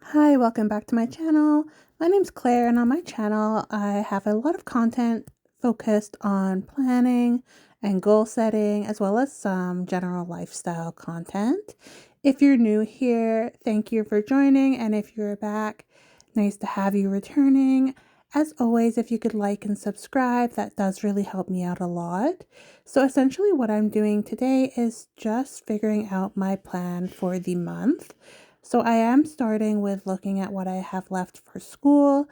Hi, welcome back to my channel. My name's Claire, and on my channel, I have a lot of content focused on planning and goal setting, as well as some general lifestyle content. If you're new here, thank you for joining, and if you're back, nice to have you returning. As always, if you could like and subscribe, that does really help me out a lot. So essentially what I'm doing today is just figuring out my plan for the month. So I am starting with looking at what I have left for school.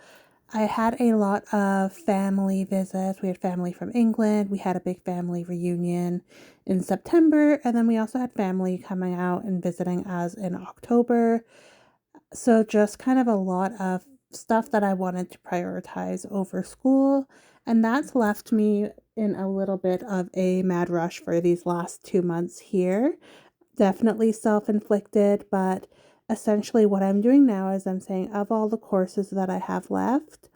I had a lot of family visits. We had family from England. We had a big family reunion in September, and then we also had family coming out and visiting us in October. So just kind of a lot of stuff that I wanted to prioritize over school, and that's left me in a little bit of a mad rush for these last 2 months here. Definitely self-inflicted, but essentially what I'm doing now is I'm saying, of all the courses that I have left,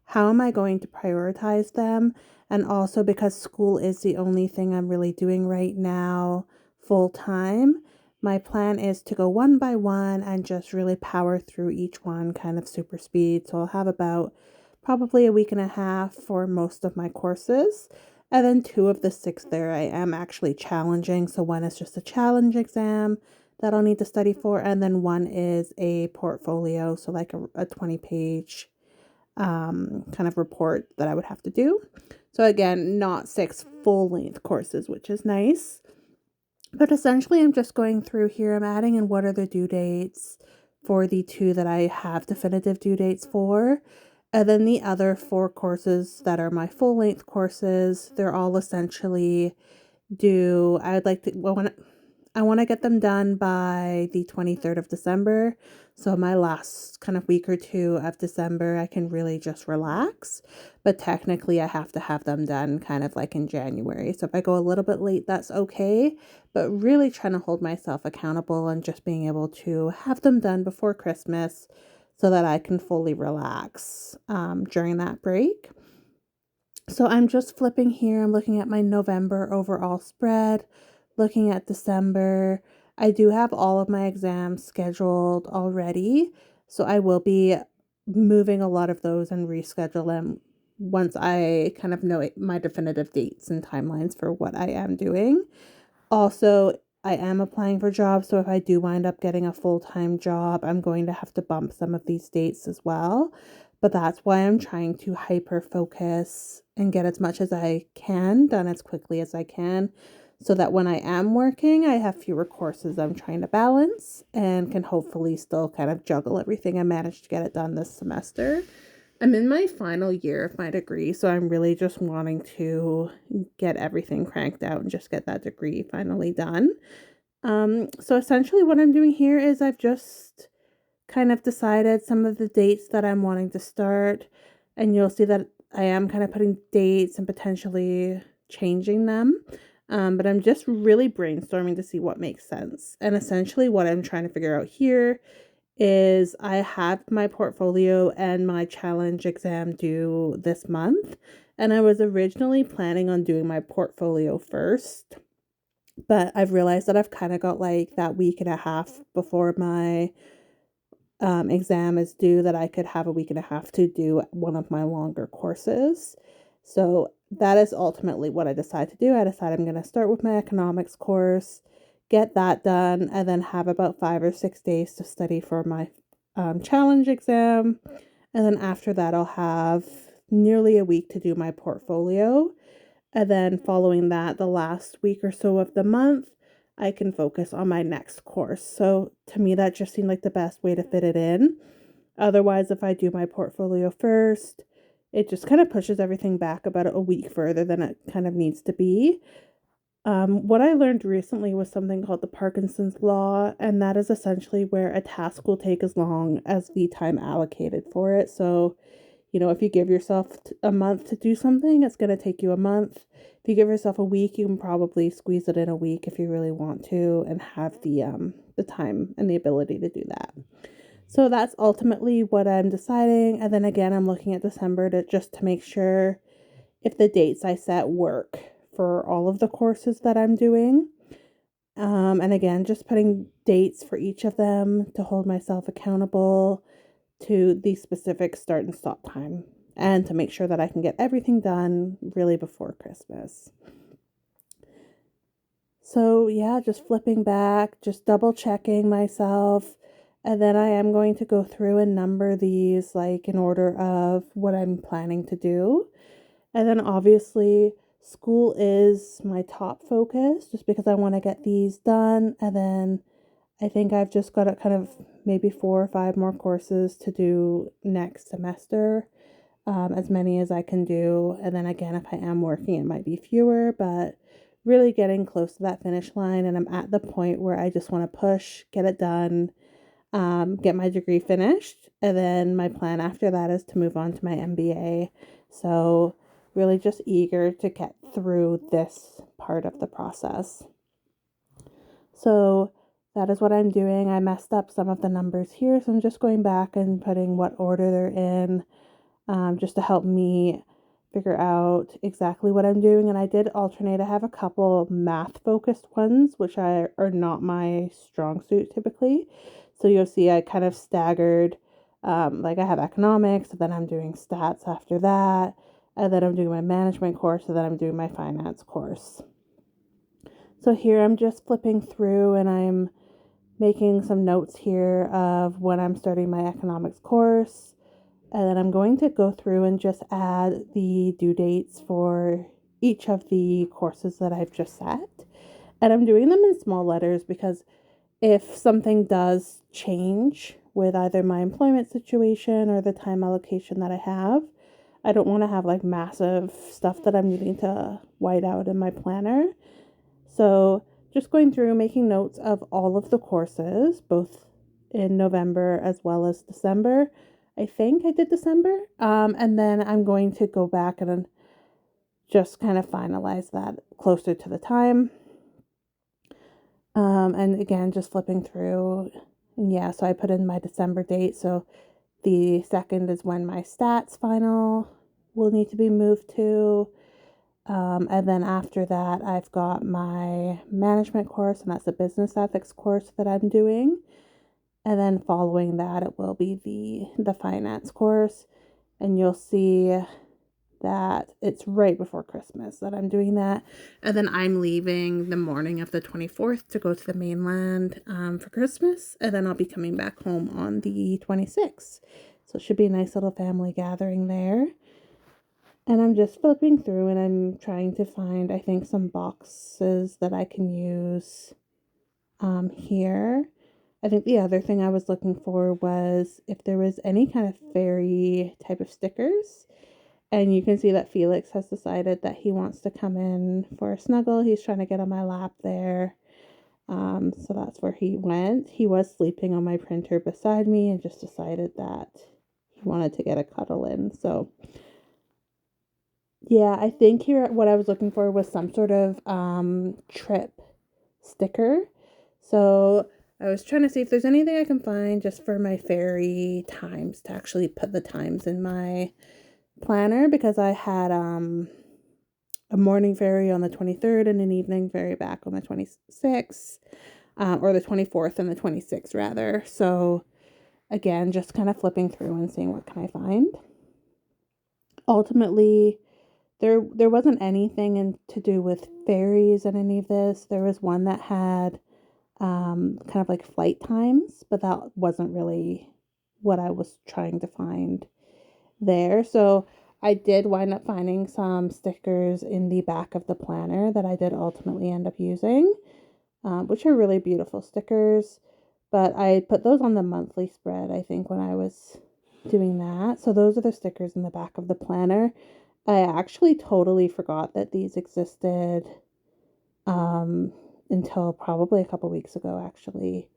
how am I going to prioritize them? And also, because school is the only thing I'm really doing right now full time, my plan is to go one by one and just really power through each one kind of super speed. So I'll have about probably a week and a half for most of my courses. And then 2 of the 6 there I am actually challenging. So one is just a challenge exam that I'll need to study for. And then one is a portfolio. So like a 20-page kind of report that I would have to do. So again, not 6 full-length courses, which is nice. But essentially, I'm just going through here. I'm adding in what are the due dates for the 2 that I have definitive due dates for. And then the other 4 courses that are my full-length courses, they're all essentially due. I would like to, well, when I want to get them done by the 23rd of December. So my last kind of week or 2 of December, I can really just relax. But technically, I have to have them done kind of like in January. So if I go a little bit late, that's okay. But really trying to hold myself accountable and just being able to have them done before Christmas so that I can fully relax during that break. So I'm just flipping here. I'm looking at my November overall spread, looking at December. I do have all of my exams scheduled already, so I will be moving a lot of those and reschedule them once I kind of know my definitive dates and timelines for what I am doing. Also, I am applying for jobs, so if I do wind up getting a full-time job, I'm going to have to bump some of these dates as well. But that's why I'm trying to hyper focus and get as much as I can done as quickly as I can so that when I am working, I have fewer courses I'm trying to balance and can hopefully still kind of juggle everything and manage to get it done this semester. I'm in my final year of my degree, so I'm really just wanting to get everything cranked out and just get that degree finally done. So essentially what I'm doing here is I've just kind of decided some of the dates that I'm wanting to start, and you'll see that I am kind of putting dates and potentially changing them. But I'm just really brainstorming to see what makes sense. And essentially what I'm trying to figure out here is I have my portfolio and my challenge exam due this month. And I was originally planning on doing my portfolio first, but I've realized that I've kind of got like that week and a half before my exam is due that I could have a week and a half to do one of my longer courses. So that is ultimately what I decided to do. I decided I'm going to start with my economics course, get that done, and then have about 5 or 6 days to study for my challenge exam. And then after that, I'll have nearly a week to do my portfolio. And then following that, the last week or so of the month, I can focus on my next course. So to me, that just seemed like the best way to fit it in. Otherwise, if I do my portfolio first, it just kind of pushes everything back about a week further than it kind of needs to be. What I learned recently was something called the Parkinson's Law, and that is essentially where a task will take as long as the time allocated for it. So, if you give yourself a month to do something, it's going to take you a month. If you give yourself a week, you can probably squeeze it in a week if you really want to and have the time and the ability to do that. So that's ultimately what I'm deciding. And then again, I'm looking at December to make sure if the dates I set work for all of the courses that I'm doing. And again, just putting dates for each of them to hold myself accountable to the specific start and stop time, and to make sure that I can get everything done really before Christmas. So yeah, just flipping back, just double checking myself. And then I am going to go through and number these like in order of what I'm planning to do. And then obviously school is my top focus just because I want to get these done. And then I think I've just got kind of maybe 4 or 5 more courses to do next semester, as many as I can do. And then again, if I am working, it might be fewer, but really getting close to that finish line. And I'm at the point where I just want to push, get it done, get my degree finished. And then my plan after that is to move on to my MBA. So really just eager to get through this part of the process. So that is what I'm doing. I messed up some of the numbers here, so I'm just going back and putting what order they're in, just to help me figure out exactly what I'm doing. And I did alternate. I have a couple math focused ones, which are not my strong suit typically. So you'll see I kind of staggered, like I have economics, and then I'm doing stats after that, and then I'm doing my management course, and then I'm doing my finance course. So here I'm just flipping through and I'm making some notes here of when I'm starting my economics course. And then I'm going to go through and just add the due dates for each of the courses that I've just set. And I'm doing them in small letters because if something does change with either my employment situation or the time allocation that I have, I don't want to have like massive stuff that I'm needing to white out in my planner. So just going through, making notes of all of the courses, both in November as well as December. I think I did December. And then I'm going to go back and just kind of finalize that closer to the time. And again, just flipping through. And yeah, so I put in my December date. So the 2nd is when my stats final will need to be moved to. And then after that, I've got my management course, and that's a business ethics course that I'm doing. And then following that, it will be the finance course. And you'll see that it's right before Christmas that I'm doing that. And then I'm leaving the morning of the 24th to go to the mainland for Christmas. And then I'll be coming back home on the 26th. So it should be a nice little family gathering there. And I'm just flipping through and I'm trying to find, I think, some boxes that I can use here. I think the other thing I was looking for was if there was any kind of fairy type of stickers. And you can see that Felix has decided that he wants to come in for a snuggle. He's trying to get on my lap there. So that's where he went. He was sleeping on my printer beside me and just decided that he wanted to get a cuddle in. So yeah, I think here what I was looking for was some sort of trip sticker. So I was trying to see if there's anything I can find just for my ferry times, to actually put the times in my planner, because I had a morning ferry on the 23rd and an evening ferry back on the 26th, or the 24th and the 26th rather. So again, just kind of flipping through and seeing what can I find. Ultimately, there wasn't anything to do with ferries in any of this. There was one that had kind of like flight times, but that wasn't really what I was trying to find there. So I did wind up finding some stickers in the back of the planner that I did ultimately end up using, which are really beautiful stickers. But I put those on the monthly spread, I think, when I was doing that. So those are the stickers in the back of the planner. I actually totally forgot that these existed until probably a couple weeks ago, actually.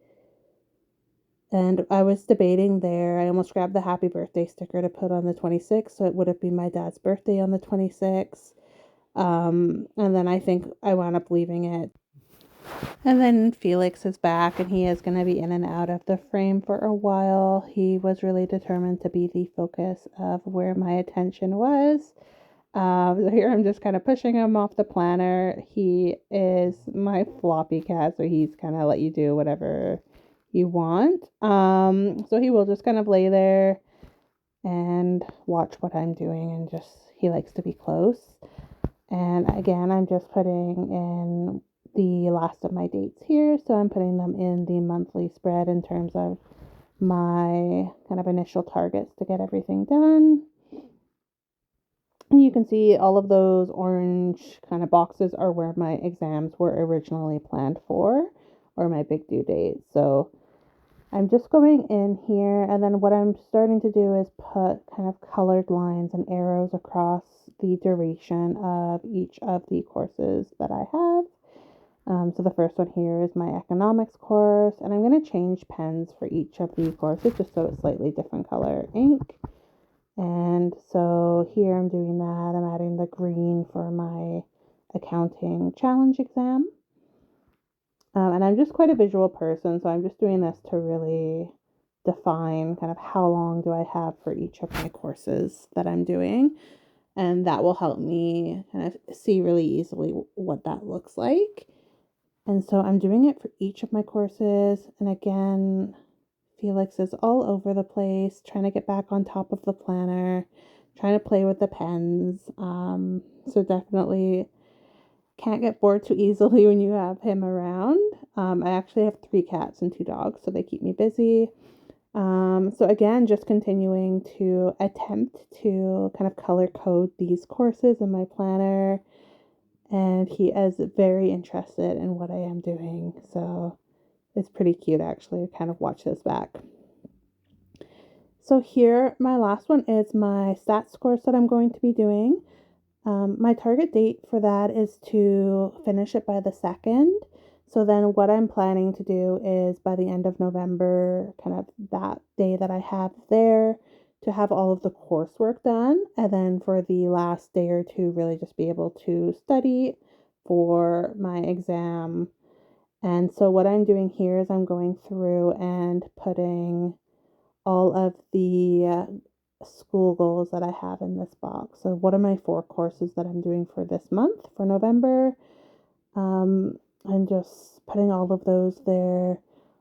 And I was debating there. I almost grabbed the happy birthday sticker to put on the 26th, so it would have been my dad's birthday on the 26th. And then I think I wound up leaving it. And then Felix is back, and he is going to be in and out of the frame for a while. He was really determined to be the focus of where my attention was. So here I'm just kind of pushing him off the planner. He is my floppy cat, so he's kind of let you do whatever you want. So he will just kind of lay there and watch what I'm doing, and just he likes to be close. And again, I'm just putting in the last of my dates here. So I'm putting them in the monthly spread in terms of my kind of initial targets to get everything done. And you can see all of those orange kind of boxes are where my exams were originally planned for, or my big due date. So I'm just going in here, and then what I'm starting to do is put kind of colored lines and arrows across the duration of each of the courses that I have. So the first one here is my economics course, and I'm going to change pens for each of the courses just so it's slightly different color ink. And so here I'm doing that. I'm adding the green for my accounting challenge exam. And I'm just quite a visual person, so I'm just doing this to really define kind of how long do I have for each of my courses that I'm doing. And that will help me kind of see really easily what that looks like. And so I'm doing it for each of my courses. And again, Felix is all over the place, trying to get back on top of the planner, trying to play with the pens. So definitely can't get bored too easily when you have him around. I actually have 3 cats and 2 dogs, so they keep me busy. So again, just continuing to attempt to kind of color code these courses in my planner. And he is very interested in what I am doing. So it's pretty cute, actually, to kind of watch this back. So here, my last one is my stats course that I'm going to be doing. My target date for that is to finish it by the 2nd. So then what I'm planning to do is by the end of November, kind of that day that I have there, to have all of the coursework done. And then for the last day or two, really just be able to study for my exam. And so what I'm doing here is I'm going through and putting all of the school goals that I have in this box. So what are my 4 courses that I'm doing for this month, for November? I'm just putting all of those there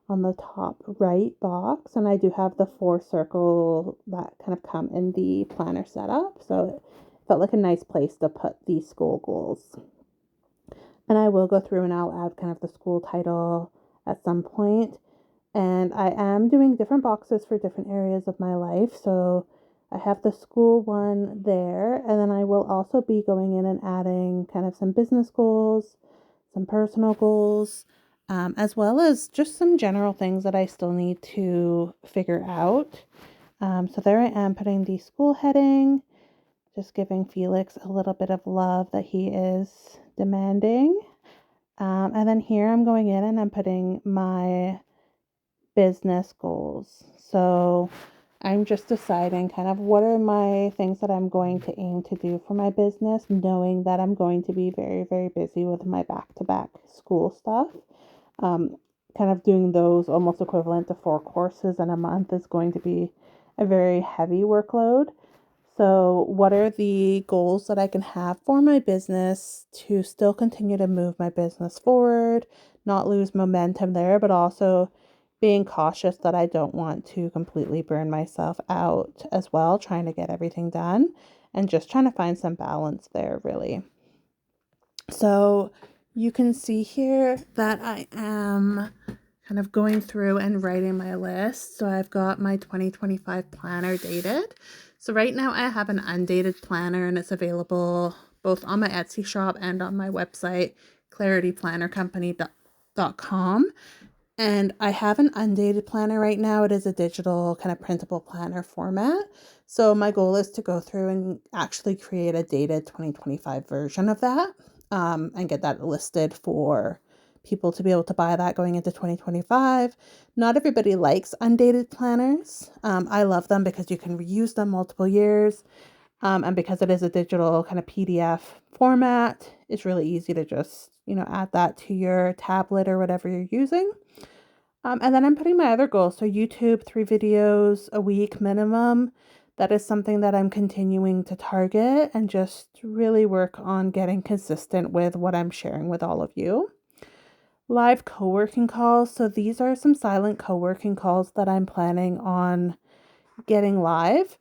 on the top right box. And I do have the 4 circle that kind of come in the planner setup. So it felt like a nice place to put these school goals. And I will go through and I'll add kind of the school title at some point. And I am doing different boxes for different areas of my life. So I have the school one there, and then I will also be going in and adding kind of some business goals, some personal goals, as well as just some general things that I still need to figure out. So there I am putting the school heading, just giving Felix a little bit of love that he is demanding. And then here I'm going in and I'm putting my business goals. So I'm just deciding kind of what are my things that I'm going to aim to do for my business, knowing that I'm going to be very, very busy with my back-to-back school stuff. Kind of doing those almost equivalent to 4 courses in a month is going to be a very heavy workload. So what are the goals that I can have for my business to still continue to move my business forward, not lose momentum there, but also being cautious that I don't want to completely burn myself out as well, trying to get everything done and just trying to find some balance there, really. So you can see here that I am kind of going through and writing my list. So I've got my 2025 planner dated. So right now I have an undated planner and it's available both on my Etsy shop and on my website, clarityplannercompany.com. And I have an undated planner right now. It is a digital kind of printable planner format. So my goal is to go through and actually create a dated 2025 version of that, and get that listed for people to be able to buy that going into 2025. Not everybody likes undated planners. I love them because you can reuse them multiple years. And because it is a digital kind of PDF format, it's really easy to just, add that to your tablet or whatever you're using. And then I'm putting my other goals. So YouTube, 3 videos a week minimum. that is something that I'm continuing to target and just really work on getting consistent with what I'm sharing with all of you. Live co-working calls. So these are some silent co-working calls that I'm planning on getting live.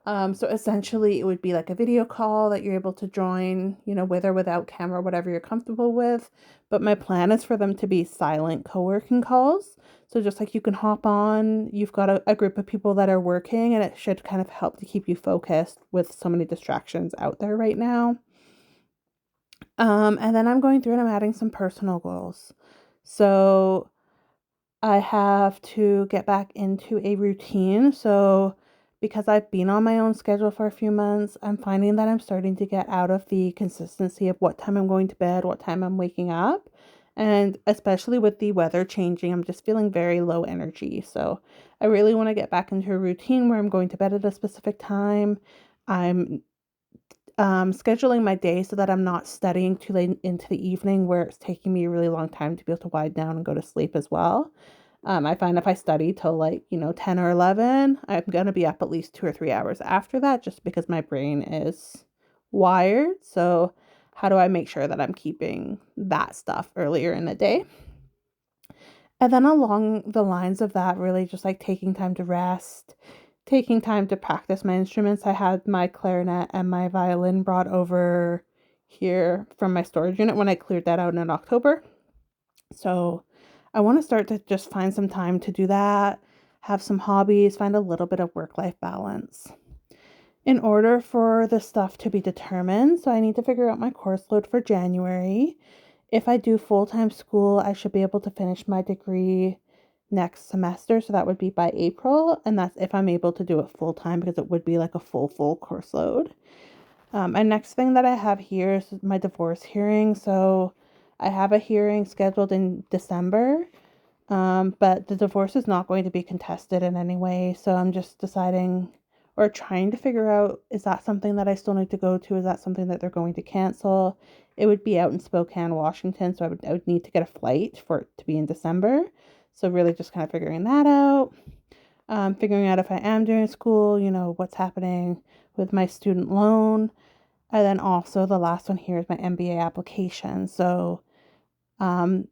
So essentially it would be like a video call that you're able to join, with or without camera, whatever you're comfortable with. But my plan is for them to be silent co-working calls. So just like you can hop on, you've got a group of people that are working, and it should kind of help to keep you focused with so many distractions out there right now. And then I'm going through and I'm adding some personal goals. So I have to get back into a routine. So, because I've been on my own schedule for a few months, I'm finding that I'm starting to get out of the consistency of what time I'm going to bed, what time I'm waking up. And especially with the weather changing, I'm just feeling very low energy. So, I really want to get back into a routine where I'm going to bed at a specific time. I'm scheduling my day so that I'm not studying too late into the evening where it's taking me a really long time to be able to wind down and go to sleep as well. I find if I study till 10 or 11, I'm going to be up at least 2 or 3 hours after that just because my brain is wired. So how do I make sure that I'm keeping that stuff earlier in the day? And then along the lines of that, really just like taking time to rest, taking time to practice my instruments. I had my clarinet and my violin brought over here from my storage unit when I cleared that out in October. So I want to start to just find some time to do that, have some hobbies, find a little bit of work-life balance. In order for the stuff to be determined, so I need to figure out my course load for January. If I do full-time school, I should be able to finish my degree next semester. So that would be by April. And that's if I'm able to do it full-time, because it would be like a full course load. And next thing that I have here is my divorce hearing. So I have a hearing scheduled in December, but the divorce is not going to be contested in any way. So I'm just deciding or trying to figure out, is that something that I still need to go to? Is that something that they're going to cancel? It would be out in Spokane, Washington, so I would need to get a flight for it to be in December. So really just kind of figuring that out. Figuring out if I am doing school, what's happening with my student loan. And then also the last one here is my MBA application. So, when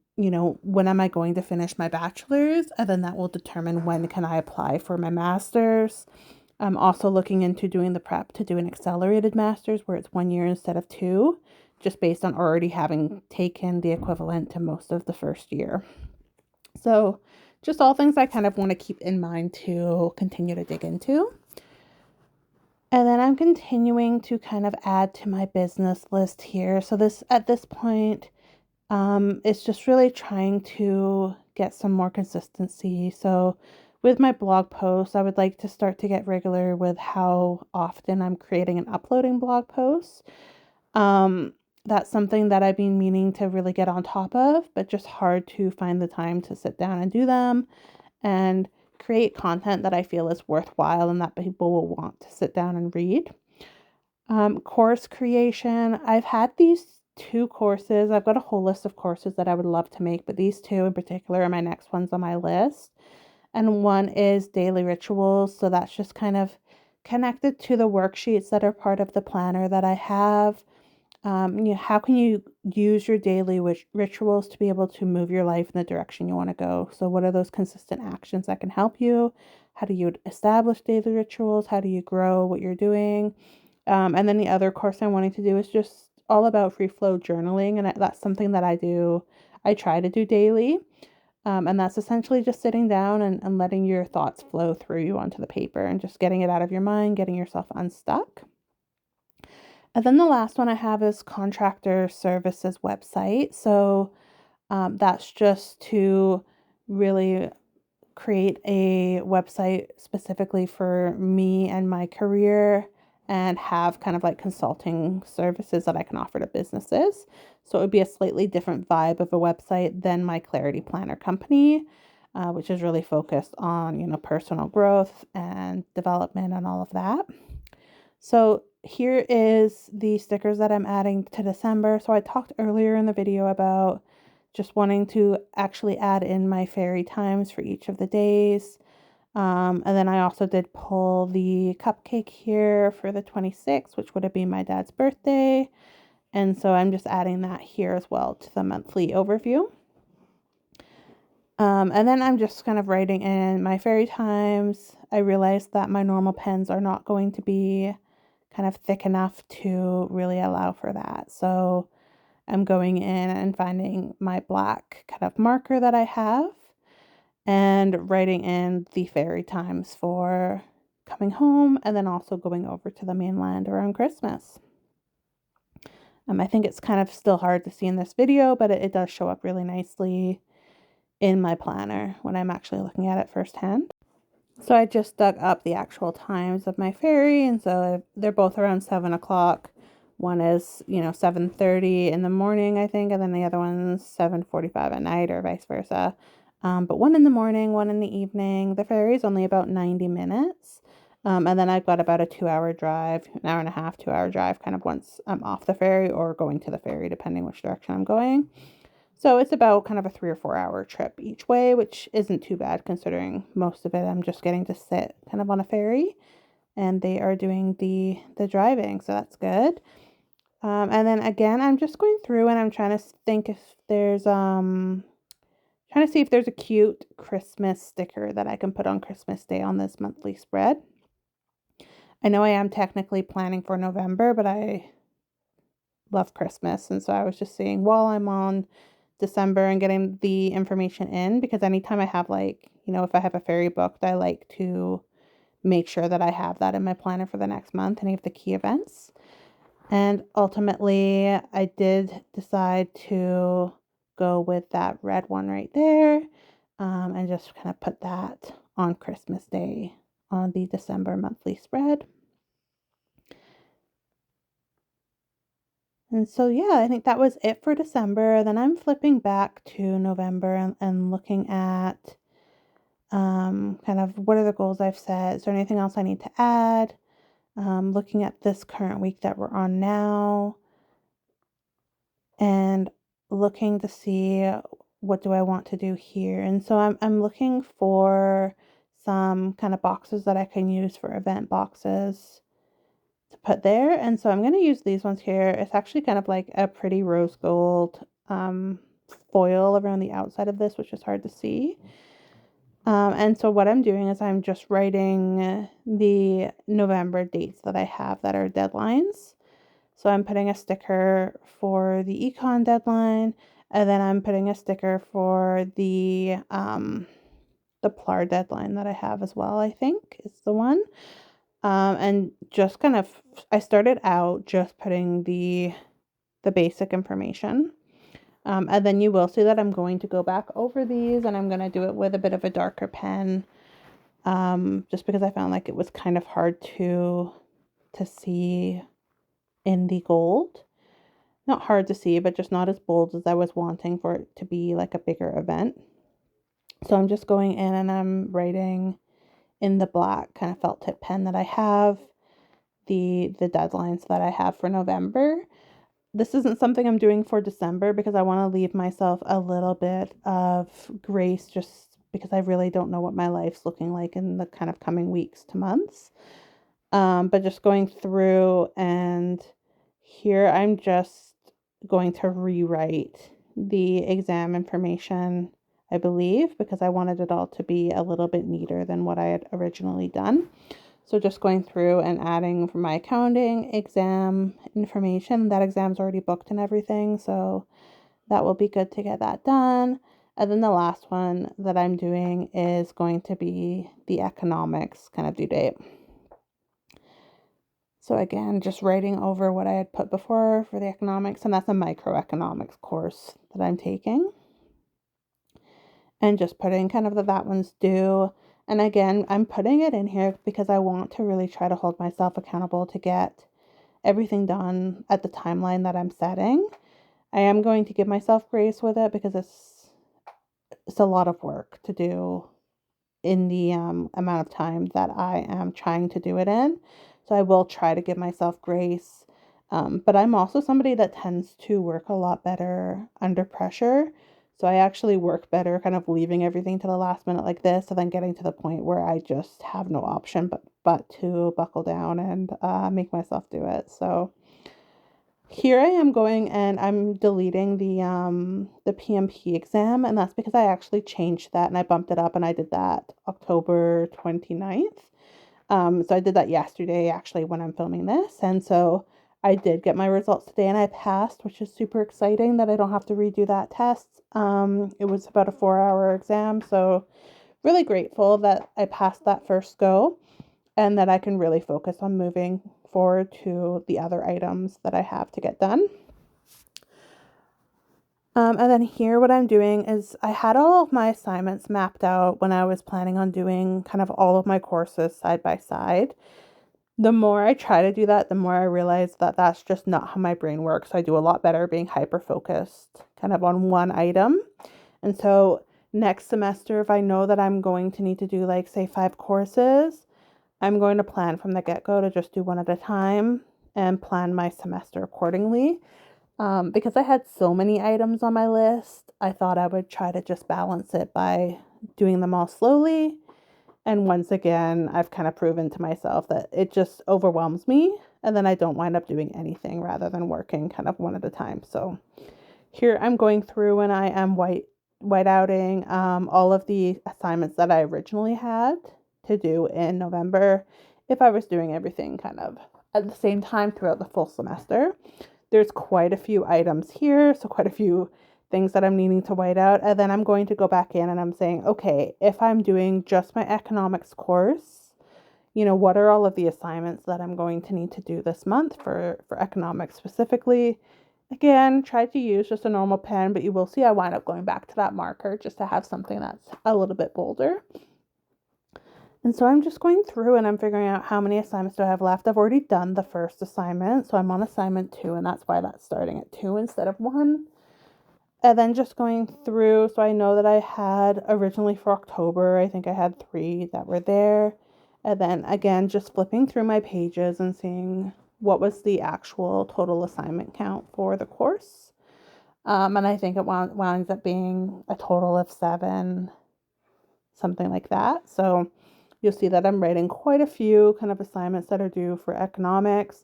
am I going to finish my bachelor's? And then that will determine when can I apply for my master's. I'm also looking into doing the prep to do an accelerated master's where it's 1 year instead of 2, just based on already having taken the equivalent to most of the first year. So just all things I kind of want to keep in mind to continue to dig into. And then I'm continuing to kind of add to my business list here. So at this point, it's just really trying to get some more consistency. So with my blog posts, I would like to start to get regular with how often I'm creating and uploading blog posts. That's something that I've been meaning to really get on top of, but just hard to find the time to sit down and do them and create content that I feel is worthwhile and that people will want to sit down and read. Course creation. I've had these 2 courses. I've got a whole list of courses that I would love to make, but these 2 in particular are my next ones on my list. And one is daily rituals. So that's just kind of connected to the worksheets that are part of the planner that I have. How can you use your daily rituals to be able to move your life in the direction you want to go? So what are those consistent actions that can help you? How do you establish daily rituals? How do you grow what you're doing? And then the other course I'm wanting to do is just all about free flow journaling. And that's something that I try to do daily. And that's essentially just sitting down and letting your thoughts flow through you onto the paper and just getting it out of your mind, getting yourself unstuck. And then the last one I have is contractor services website. So that's just to really create a website specifically for me and my career and have kind of like consulting services that I can offer to businesses. So it would be a slightly different vibe of a website than my Clarity Planner company, which is really focused on, personal growth and development and all of that. So here is the stickers that I'm adding to December. So I talked earlier in the video about just wanting to actually add in my fairy times for each of the days. And then I also did pull the cupcake here for the 26th, which would have been my dad's birthday. And so I'm just adding that here as well to the monthly overview. And then I'm just kind of writing in my fairy times. I realized that my normal pens are not going to be kind of thick enough to really allow for that. So I'm going in and finding my black kind of marker that I have and writing in the fairy times for coming home and then also going over to the mainland around Christmas. I think it's kind of still hard to see in this video, but it does show up really nicely in my planner when I'm actually looking at it firsthand. So I just dug up the actual times of my fairy, and so they're both around 7 o'clock. One is, 7:30 in the morning, I think, and then the other one's 7:45 at night, or vice versa. But one in the morning, one in the evening. The ferry is only about 90 minutes. And then I've got about a 2-hour drive, an hour and a half, 2-hour drive, kind of once I'm off the ferry or going to the ferry, depending which direction I'm going. So it's about kind of a 3 or 4 hour trip each way, which isn't too bad considering most of it I'm just getting to sit kind of on a ferry and they are doing the driving. So that's good. And then again, I'm just going through and I'm trying to think if there's trying to see if there's a cute Christmas sticker that I can put on Christmas Day on this monthly spread. I know I am technically planning for November, but I love Christmas. And so I was just seeing while I'm on December and getting the information in, because anytime I have if I have a ferry booked, I like to make sure that I have that in my planner for the next month, any of the key events. And ultimately, I did decide to go with that red one right there, and just kind of put that on Christmas Day on the December monthly spread. And so, yeah, I think that was it for December. Then I'm flipping back to November and looking at kind of what are the goals I've set. Is there anything else I need to add? Looking at this current week that we're on now and looking to see what do I want to do here. And so I'm looking for some kind of boxes that I can use for event boxes to put there. And so I'm going to use these ones here. It's actually kind of like a pretty rose gold foil around the outside of this, which is hard to see. And so what I'm doing is I'm just writing the November dates that I have that are deadlines. So I'm putting a sticker for the econ deadline, and then I'm putting a sticker for the PLAR deadline that I have as well, I think is the one. And just kind of, I started out just putting the basic information. And then you will see that I'm going to go back over these and I'm going to do it with a bit of a darker pen. Just because I found like it was kind of hard to see in the gold. Not hard to see, but just not as bold as I was wanting for it to be like a bigger event. So I'm just going in and I'm writing in the black kind of felt tip pen that I have, the deadlines that I have for November. This isn't something I'm doing for December because I want to leave myself a little bit of grace just because I really don't know what my life's looking like in the kind of coming weeks to months. But just going through and here I'm just going to rewrite the exam information, I believe, because I wanted it all to be a little bit neater than what I had originally done. So just going through and adding for my accounting exam information. That exam's already booked and everything, so that will be good to get that done. And then the last one that I'm doing is going to be the economics kind of due date. So again, just writing over what I had put before for the economics, and that's a microeconomics course that I'm taking. And just putting kind of that one's due. And again, I'm putting it in here because I want to really try to hold myself accountable to get everything done at the timeline that I'm setting. I am going to give myself grace with it because it's a lot of work to do in the amount of time that I am trying to do it in. So I will try to give myself grace. But I'm also somebody that tends to work a lot better under pressure. So I actually work better kind of leaving everything to the last minute like this, and then getting to the point where I just have no option but to buckle down and make myself do it. So here I am going and I'm deleting the PMP exam, and that's because I actually changed that and I bumped it up, and I did that October 29th. So I did that yesterday actually when I'm filming this, and so I did get my results today and I passed, which is super exciting that I don't have to redo that test. It was about a 4-hour exam, so really grateful that I passed that first go and that I can really focus on moving forward to the other items that I have to get done. And then here what I'm doing is I had all of my assignments mapped out when I was planning on doing kind of all of my courses side by side. The more I try to do that, the more I realize that that's just not how my brain works. I do a lot better being hyper-focused kind of on one item. And so next semester, if I know that I'm going to need to do like say 5 courses, I'm going to plan from the get-go to just do one at a time and plan my semester accordingly. Because I had so many items on my list, I thought I would try to just balance it by doing them all slowly. And once again, I've kind of proven to myself that it just overwhelms me, and then I don't wind up doing anything rather than working kind of one at a time. So here I'm going through and I am whiteouting all of the assignments that I originally had to do in November if I was doing everything kind of at the same time throughout the full semester. There's quite a few items here, so quite a few things that I'm needing to white out. And then I'm going to go back in and I'm saying, okay, if I'm doing just my economics course, what are all of the assignments that I'm going to need to do this month for economics specifically? Again, try to use just a normal pen, but you will see I wind up going back to that marker just to have something that's a little bit bolder. And so I'm just going through and I'm figuring out how many assignments do I have left. I've already done the first assignment, so I'm on assignment 2, and that's why that's starting at 2 instead of 1. And then just going through, so I know that I had originally for October, I think I had 3 that were there. And then again, just flipping through my pages and seeing what was the actual total assignment count for the course. And I think it winds up being a total of 7, something like that. So you'll see that I'm writing quite a few kind of assignments that are due for economics.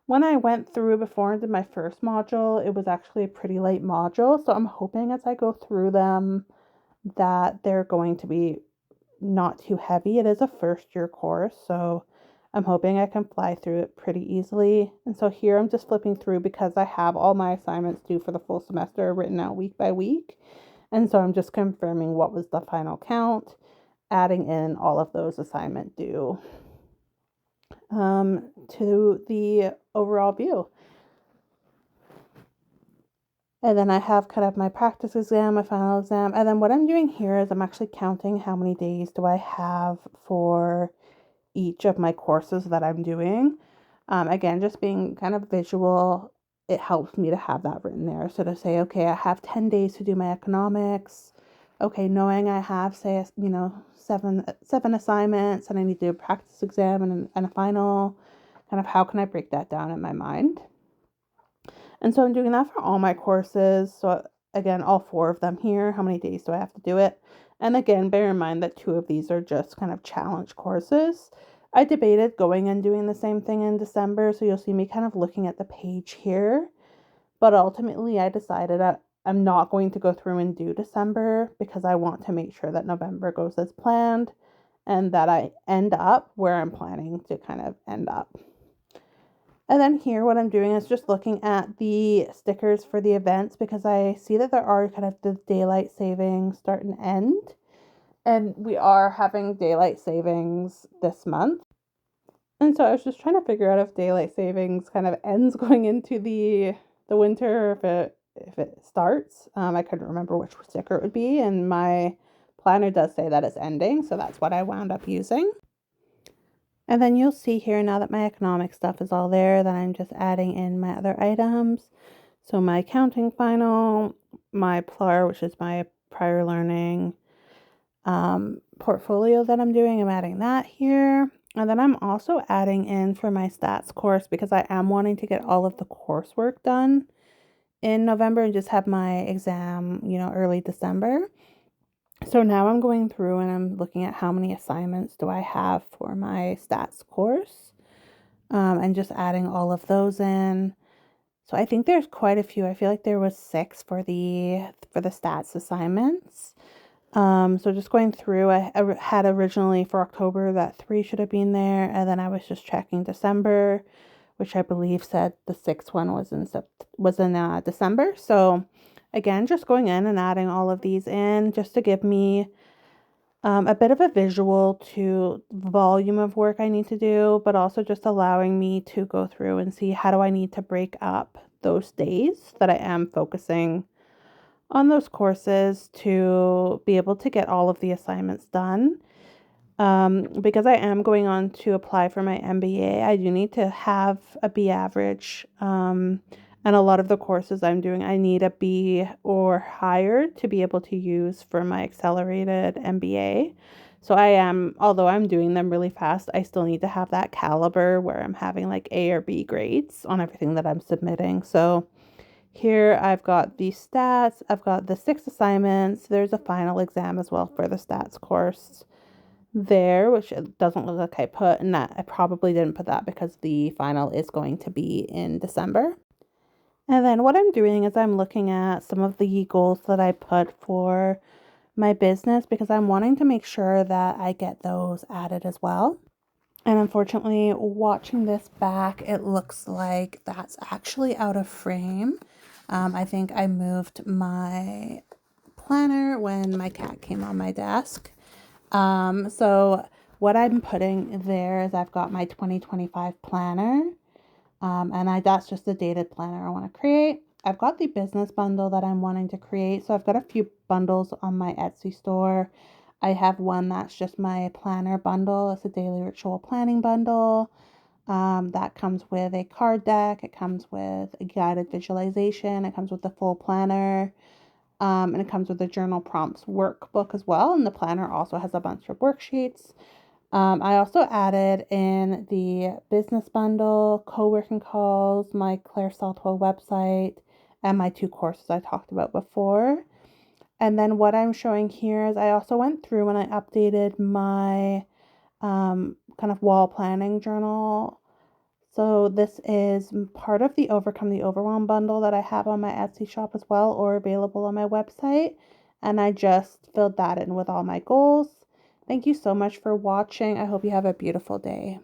When I went through before and did my first module, it was actually a pretty light module. So I'm hoping as I go through them that they're going to be not too heavy. It is a first year course, so I'm hoping I can fly through it pretty easily. And so here I'm just flipping through because I have all my assignments due for the full semester written out week by week. And so I'm just confirming what was the final count, adding in all of those assignment due to the overall view. And then I have kind of my practice exam, my final exam. And then what I'm doing here is I'm actually counting how many days do I have for each of my courses that I'm doing. Again, just being kind of visual, it helps me to have that written there. So to say, okay, I have 10 days to do my economics. Okay, knowing I have, say, seven assignments and I need to do a practice exam and a final, kind of how can I break that down in my mind? And so I'm doing that for all my courses. So again, all 4 of them here. How many days do I have to do it? And again, bear in mind that 2 of these are just kind of challenge courses. I debated going and doing the same thing in December. So you'll see me kind of looking at the page here. But ultimately, I decided I'm not going to go through and do December because I want to make sure that November goes as planned and that I end up where I'm planning to kind of end up. And then here what I'm doing is just looking at the stickers for the events because I see that there are kind of the daylight savings start and end. And we are having daylight savings this month. And so I was just trying to figure out if daylight savings kind of ends going into the winter, if it starts. I couldn't remember which sticker it would be, and my planner does say that it's ending, so that's what I wound up using. And then you'll see here now that my economic stuff is all there, that I'm just adding in my other items. So my accounting final, my PLAR, which is my prior learning portfolio that I'm doing, I'm adding that here. And then I'm also adding in for my stats course because I am wanting to get all of the coursework done in November and just have my exam, early December. So now I'm going through and I'm looking at how many assignments do I have for my stats course, and just adding all of those in. So I think there's quite a few. I feel like there was 6 for the stats assignments. So just going through, I had originally for October that 3 should have been there, and then I was just checking December, which I believe said the 6th one was in December. So again, just going in and adding all of these in just to give me a bit of a visual to the volume of work I need to do, but also just allowing me to go through and see how do I need to break up those days that I am focusing on those courses to be able to get all of the assignments done. Because I am going on to apply for my MBA, I do need to have a B average. And a lot of the courses I'm doing, I need a B or higher to be able to use for my accelerated MBA. So although I'm doing them really fast, I still need to have that caliber where I'm having like A or B grades on everything that I'm submitting. So here I've got the stats, I've got the 6 assignments. There's a final exam as well for the stats course there, which it doesn't look like I put, and that I probably didn't put that because the final is going to be in December. And then what I'm doing is I'm looking at some of the goals that I put for my business because I'm wanting to make sure that I get those added as well. And unfortunately, watching this back, it looks like that's actually out of frame. I think I moved my planner when my cat came on my desk. So what I'm putting there is I've got my 2025 planner, and that's just the dated planner I want to create. I've got the business bundle that I'm wanting to create. So I've got a few bundles on my Etsy store. I have one that's just my planner bundle. It's a daily ritual planning bundle. That comes with a card deck. It comes with a guided visualization. It comes with the full planner. And it comes with a journal prompts workbook as well. And the planner also has a bunch of worksheets. I also added in the business bundle, co-working calls, my Claire Saltwell website, and my 2 courses I talked about before. And then what I'm showing here is I also went through and I updated my kind of wall planning journal. So this is part of the Overcome the Overwhelm bundle that I have on my Etsy shop as well, or available on my website. And I just filled that in with all my goals. Thank you so much for watching. I hope you have a beautiful day.